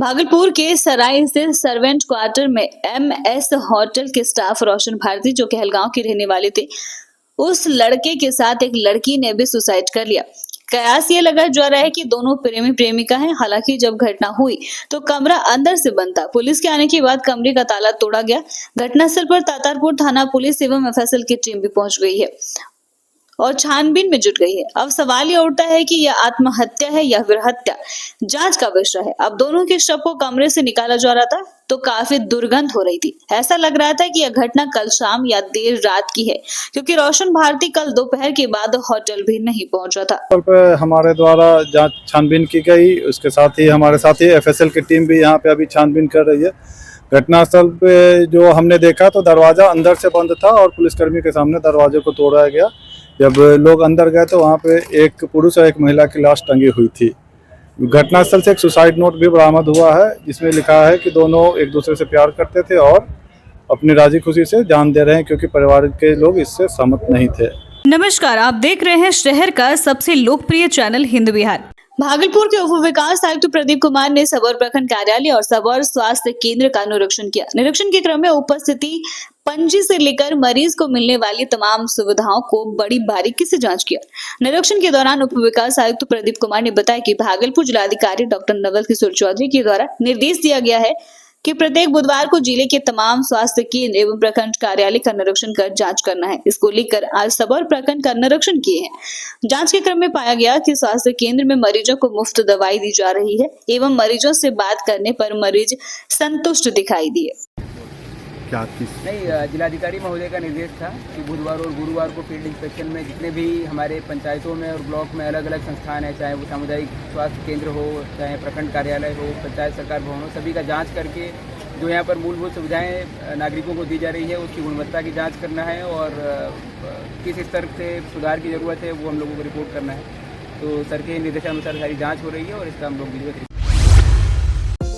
भागलपुर के सराय स्थित servant quarter में MS होटल के स्टाफ रोशन भारती, जो कहलगांव के रहने वाले थे, उस लड़के के साथ एक लड़की ने भी सुसाइड कर लिया। कयास ये लगा जा रहा है कि दोनों प्रेमी प्रेमिका हैं। हालांकि जब घटना हुई तो कमरा अंदर से बंद था। पुलिस के आने के बाद कमरे का ताला तोड़ा गया। घटनास्थल पर तातारपुर थाना पुलिस एवं FSL की टीम भी पहुंच गई है और छानबीन में जुट गई है। अब सवाल ये उठता है कि यह आत्महत्या है या फिर हत्या, जांच का विषय है। अब दोनों के शव को कमरे से निकाला जा रहा था तो काफी दुर्गंध हो रही थी। ऐसा लग रहा था कि यह घटना कल शाम या देर रात की है, क्योंकि रोशन भारती कल दोपहर के बाद होटल भी नहीं पहुंचा था। हमारे द्वारा जांच छानबीन की गई, उसके साथ ही हमारे साथ ही FSL की टीम भी यहाँ पे अभी छानबीन कर रही है। घटनास्थल पे जो हमने देखा तो दरवाजा अंदर से बंद था और पुलिसकर्मी के सामने दरवाजे को तोड़ा गया। जब लोग अंदर गए तो वहाँ पे एक पुरुष और एक महिला की लाश टंगी हुई थी। घटनास्थल से एक सुसाइड नोट भी बरामद हुआ है, जिसमें लिखा है कि दोनों एक दूसरे से प्यार करते थे और अपनी राजी खुशी से जान दे रहे हैं, क्योंकि परिवार के लोग इससे सहमत नहीं थे। नमस्कार, आप देख रहे हैं शहर का सबसे लोकप्रिय चैनल हिंद विहार। भागलपुर के उप विकास आयुक्त प्रदीप कुमार ने सबौर प्रखंड कार्यालय और सबौर स्वास्थ्य केंद्र का निरीक्षण किया। निरीक्षण के क्रम में उपस्थिति पंजी से लेकर मरीज को मिलने वाली तमाम सुविधाओं को बड़ी बारीकी से जांच किया। निरीक्षण के दौरान उप विकास आयुक्त प्रदीप कुमार ने बताया कि भागलपुर जिलाधिकारी डॉक्टर नवल किशोर चौधरी के द्वारा निर्देश दिया गया है कि प्रत्येक बुधवार को जिले के तमाम स्वास्थ्य केंद्र एवं प्रखंड कार्यालय का निरीक्षण कर जांच करना है। इसको लेकर आज सबौर प्रखंड का निरीक्षण किए हैं। जांच के क्रम में पाया गया कि स्वास्थ्य केंद्र में मरीजों को मुफ्त दवाई दी जा रही है एवं मरीजों से बात करने पर मरीज संतुष्ट दिखाई दिए। नहीं, जिलाधिकारी महोदय का निर्देश था कि बुधवार और गुरुवार को फील्ड इंस्पेक्शन में जितने भी हमारे पंचायतों में और ब्लॉक में अलग अलग संस्थान है, चाहे वो सामुदायिक स्वास्थ्य केंद्र हो, चाहे प्रखंड कार्यालय हो, पंचायत सरकार भवन हो, सभी का जांच करके जो यहाँ पर मूलभूत सुविधाएं नागरिकों को दी जा रही है उसकी गुणवत्ता की जाँच करना है और किस स्तर से सुधार की ज़रूरत है वो हम लोगों को रिपोर्ट करना है। तो सर के निर्देशानुसार सारी जाँच हो रही है और इसका हम लोग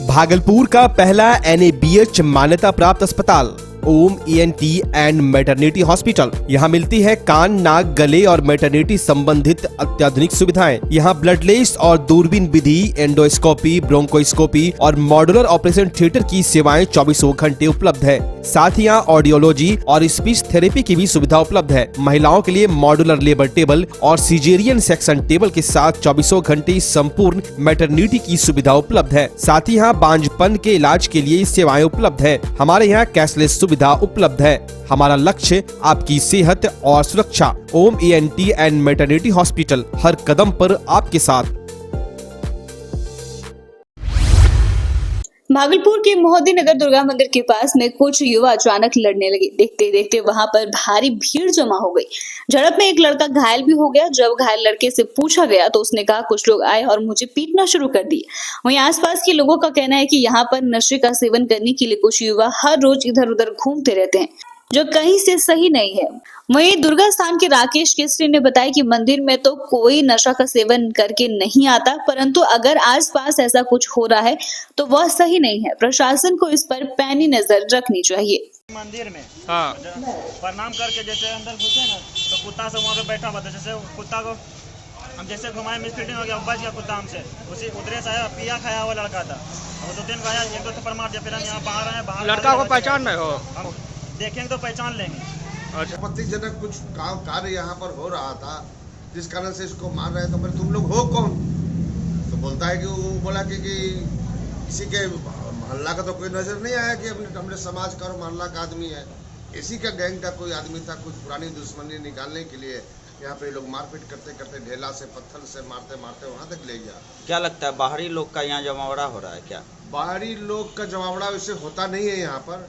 भागलपुर का पहला NABH मान्यता प्राप्त अस्पताल ओम ENT एंड मैटरनिटी हॉस्पिटल। यहाँ मिलती है कान, नाक, गले और मैटरनिटी संबंधित अत्याधुनिक सुविधाएं। यहाँ ब्लडलेस और दूरबीन विधि, एंडोस्कोपी, ब्रोंकोस्कोपी और मॉड्यूलर ऑपरेशन थिएटर की सेवाएं 24 घंटे उपलब्ध है। साथ ही यहाँ ऑडियोलॉजी और स्पीच थेरेपी की भी सुविधा उपलब्ध है। महिलाओं के लिए मॉड्यूलर लेबर टेबल और सीजेरियन सेक्शन टेबल के साथ 24 घंटे संपूर्ण मैटरनिटी की सुविधा उपलब्ध है। साथ ही यहाँ बांझपन के इलाज के लिए सेवाएं उपलब्ध है। हमारे यहाँ कैशलेस सुविधा उपलब्ध है। हमारा लक्ष्य आपकी सेहत और सुरक्षा। ओम ENT एंड मैटरनिटी हॉस्पिटल, हर कदम पर आपके साथ। भागलपुर के मोहद्दी नगर दुर्गा मंदिर के पास में कुछ युवा अचानक लड़ने लगे। देखते देखते वहां पर भारी भीड़ जमा हो गई। झड़प में एक लड़का घायल भी हो गया। जब घायल लड़के से पूछा गया तो उसने कहा कुछ लोग आए और मुझे पीटना शुरू कर दिया। वहीं आसपास के लोगों का कहना है कि यहाँ पर नशे का सेवन करने के लिए कुछ युवा हर रोज इधर उधर घूमते रहते हैं, जो कहीं से सही नहीं है। वहीं दुर्गा स्थान के राकेश केसरी ने बताया कि मंदिर में तो कोई नशा का सेवन करके नहीं आता, परंतु अगर आसपास ऐसा कुछ हो रहा है तो वह सही नहीं है। प्रशासन को इस पर पैनी नजर रखनी चाहिए। मंदिर में प्रणाम करके जैसे अंदर घुसे ना तो कुत्ता सब वहाँ पे बैठा हुआ था। जैसे कुत्ता को हम जैसे घुमाए मिसफीडिंग हो गया, बच गया कुत्ता हमसे। उसी उधरे से आया, पिया खाया हुआ लड़का था। वो 2 दिन का आया, 1-2 थप्पड़ मार दिया। फिर हम यहाँ बाहर आए। बाहर लड़का को पहचान नहीं हो, हम देखेंगे तो पहचान लेंगे। आपत्तिजनक कुछ कार्य यहाँ पर हो रहा था जिस कारण से इसको मार रहे। तो फिर तुम लोग हो कौन? तो बोलता है कि वो बोला कि किसी के मोहल्ला का तो कोई नजर नहीं आया कि अपने समाज का और मोहल्ला का आदमी है। इसी का गैंग का कोई आदमी था। कुछ पुरानी दुश्मनी निकालने के लिए यहाँ पे लोग मारपीट करते करते ढेला से पत्थर से मारते मारते वहाँ तक ले गया। क्या लगता है बाहरी लोग का यहाँ जमावड़ा हो रहा है क्या? बाहरी लोग का जमावड़ा वैसे होता नहीं है यहाँ पर।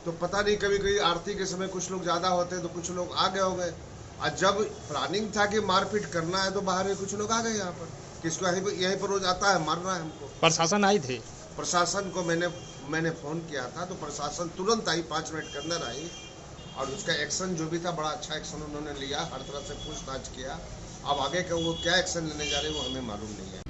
तो पता नहीं, कभी कभी आरती के समय कुछ लोग ज्यादा होते तो कुछ लोग आ गए हो गए। और जब प्लानिंग था कि मारपीट करना है तो बाहर कुछ लोग आ गए यहाँ पर। किसको यहीं पर रोज आता है मारना है हमको। प्रशासन आई थी? प्रशासन को मैंने फोन किया था तो प्रशासन तुरंत आई, 5 मिनट के अंदर आई और उसका एक्शन जो भी था बड़ा अच्छा एक्शन उन्होंने लिया। हर तरह से पूछताछ किया। अब आगे का वो क्या एक्शन लेने जा रहे हैं वो हमें मालूम नहीं है।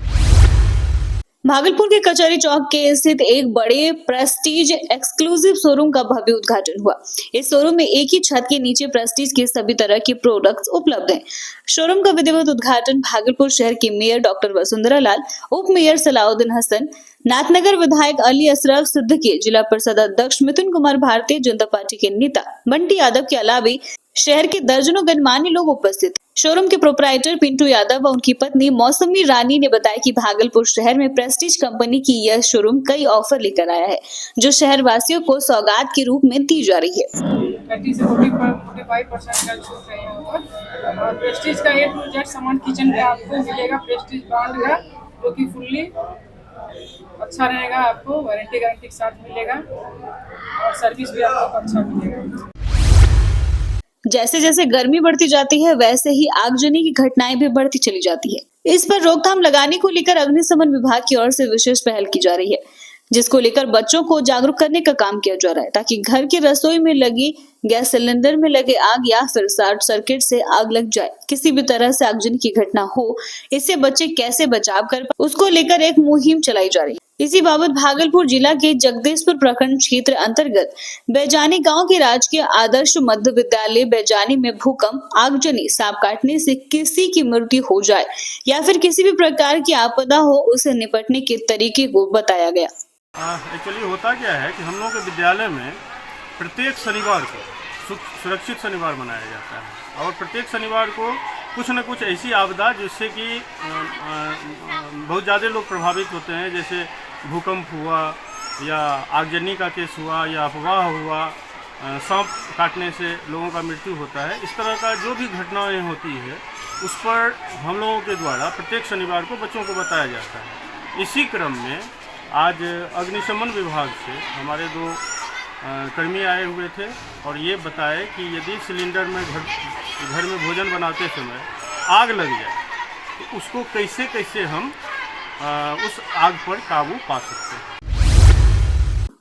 भागलपुर के कचहरी चौक के स्थित एक बड़े प्रेस्टीज एक्सक्लूसिव शोरूम का भव्य उद्घाटन हुआ। इस शोरूम में एक ही छत के नीचे प्रेस्टीज के सभी तरह के प्रोडक्ट्स उपलब्ध हैं। शोरूम का विधिवत उद्घाटन भागलपुर शहर की मेयर डॉक्टर वसुंधरा लाल, उप मेयर सलाउद्दीन हसन, नाथनगर विधायक अली अशरफ सिद्दीकी, जिला परिषद अध्यक्ष मिथुन कुमार भारतीय जनता पार्टी के नेता बंटी यादव के अलावा शहर के दर्जनों गणमान्य लोग उपस्थित। शोरूम के प्रोपराइटर पिंटू यादव व उनकी पत्नी मौसमी रानी ने बताया कि भागलपुर शहर में प्रेस्टीज कंपनी की यह शोरूम कई ऑफर लेकर आया है, जो शहर वासियों को सौगात के रूप में दी जा रही है। 30 से 45% का छूट है यहाँ पर। और प्रेस्टीज का A to Z सामान किचन का आपको मिलेगा, प्रेस्टीज ब्रांड का, जो कि फुल्ली अच्छा रहेगा, आपको वारंटी गारंटी के साथ मिलेगा और सर्विस भी आपको अच्छा मिलेगा। जैसे जैसे गर्मी बढ़ती जाती है, वैसे ही आगजनी की घटनाएं भी बढ़ती चली जाती है। इस पर रोकथाम लगाने को लेकर अग्निशमन विभाग की ओर से विशेष पहल की जा रही है, जिसको लेकर बच्चों को जागरूक करने का काम किया जा रहा है, ताकि घर की रसोई में लगी गैस सिलेंडर में लगे आग या फिर शॉर्ट सर्किट से आग लग जाए, किसी भी तरह से आगजनी की घटना हो, इससे बच्चे कैसे बचाव कर पाए, उसको लेकर एक मुहिम चलाई जा रही है। इसी बाबत भागलपुर जिला के जगदीशपुर प्रखंड क्षेत्र अंतर्गत बैजानी गांव के राजकीय आदर्श मध्य विद्यालय बैजानी में भूकंप, आगजनी, सांप काटने से किसी की मृत्यु हो जाए या फिर किसी भी प्रकार की आपदा हो, उसे निपटने के तरीके को बताया गया। एक्चुअली होता क्या है कि हम लोगों के विद्यालय में प्रत्येक शनिवार को सुरक्षित शनिवार मनाया जाता है और प्रत्येक शनिवार को कुछ न कुछ ऐसी आपदा जिससे कि बहुत ज़्यादा लोग प्रभावित होते हैं, जैसे भूकंप हुआ या आगजनी का केस हुआ या अफवाह हुआ, सांप काटने से लोगों का मृत्यु होता है। इस तरह का जो भी घटनाएं होती है उस पर हम लोगों के द्वारा प्रत्येक शनिवार को बच्चों को बताया जाता है। इसी क्रम में आज अग्निशमन विभाग से हमारे 2 कर्मी आए हुए थे और ये बताए कि यदि सिलेंडर में घर में भोजन बनाते समय आग लग जाए तो उसको कैसे कैसे हम उस आग पर काबू पा सकते हैं।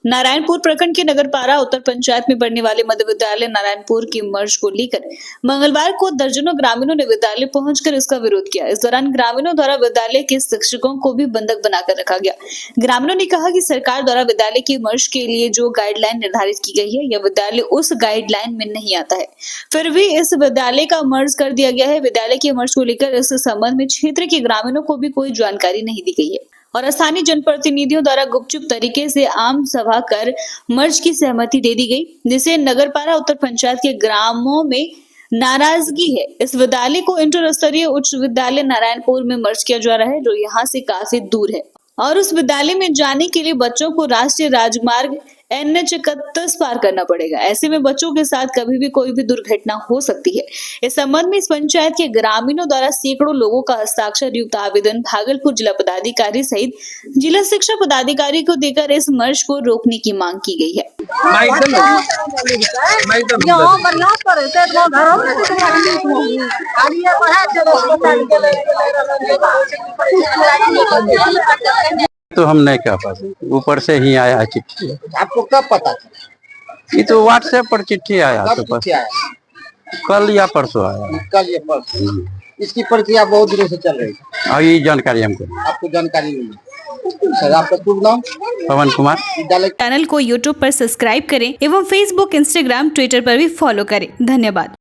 नारायणपुर प्रखंड के नगरपारा उत्तर पंचायत में पढ़ने वाले मध्य विद्यालय नारायणपुर की मर्ज को लेकर मंगलवार को दर्जनों ग्रामीणों ने विद्यालय पहुंचकर इसका विरोध किया। इस दौरान ग्रामीणों द्वारा विद्यालय के शिक्षकों को भी बंधक बनाकर रखा गया। ग्रामीणों ने कहा कि सरकार द्वारा विद्यालय की मर्ज के लिए जो गाइडलाइन निर्धारित की गई है, यह विद्यालय उस गाइडलाइन में नहीं आता है, फिर भी इस विद्यालय का मर्ज कर दिया गया है। विद्यालय के मर्ज को लेकर इस संबंध में क्षेत्र के ग्रामीणों को भी कोई जानकारी नहीं दी गई है और स्थानीय जनप्रतिनिधियों द्वारा गुपचुप तरीके से आम सभा कर मर्ज की सहमति दे दी गई, जिसे नगरपारा उत्तर पंचायत के ग्रामों में नाराजगी है। इस विद्यालय को इंटर स्तरीय उच्च विद्यालय नारायणपुर में मर्ज किया जा रहा है, जो यहाँ से काफी दूर है और उस विद्यालय में जाने के लिए बच्चों को राष्ट्रीय राजमार्ग NH 31 पार करना पड़ेगा। ऐसे में बच्चों के साथ कभी भी कोई भी दुर्घटना हो सकती है। इस संबंध में इस पंचायत के ग्रामीणों द्वारा सैकड़ों लोगों का हस्ताक्षर युक्त आवेदन भागलपुर जिला पदाधिकारी सहित जिला शिक्षा पदाधिकारी को देकर इस मर्ज को रोकने की मांग की गई है। तो हम नहीं कह पाते, ऊपर से ही आया है चिट्ठी। आपको कब पता था? ये तो व्हाट्सएप पर चिट्ठी आया, तो कल या परसों आया। कल या परसों। इसकी प्रक्रिया बहुत दिनों से चल रही है और ये जानकारी हमको, आपको जानकारी नहीं है। सर, आपका शुभ नाम? पवन कुमार। चैनल को YouTube पर सब्सक्राइब करें एवं Facebook, Instagram, Twitter पर भी फॉलो करें। धन्यवाद।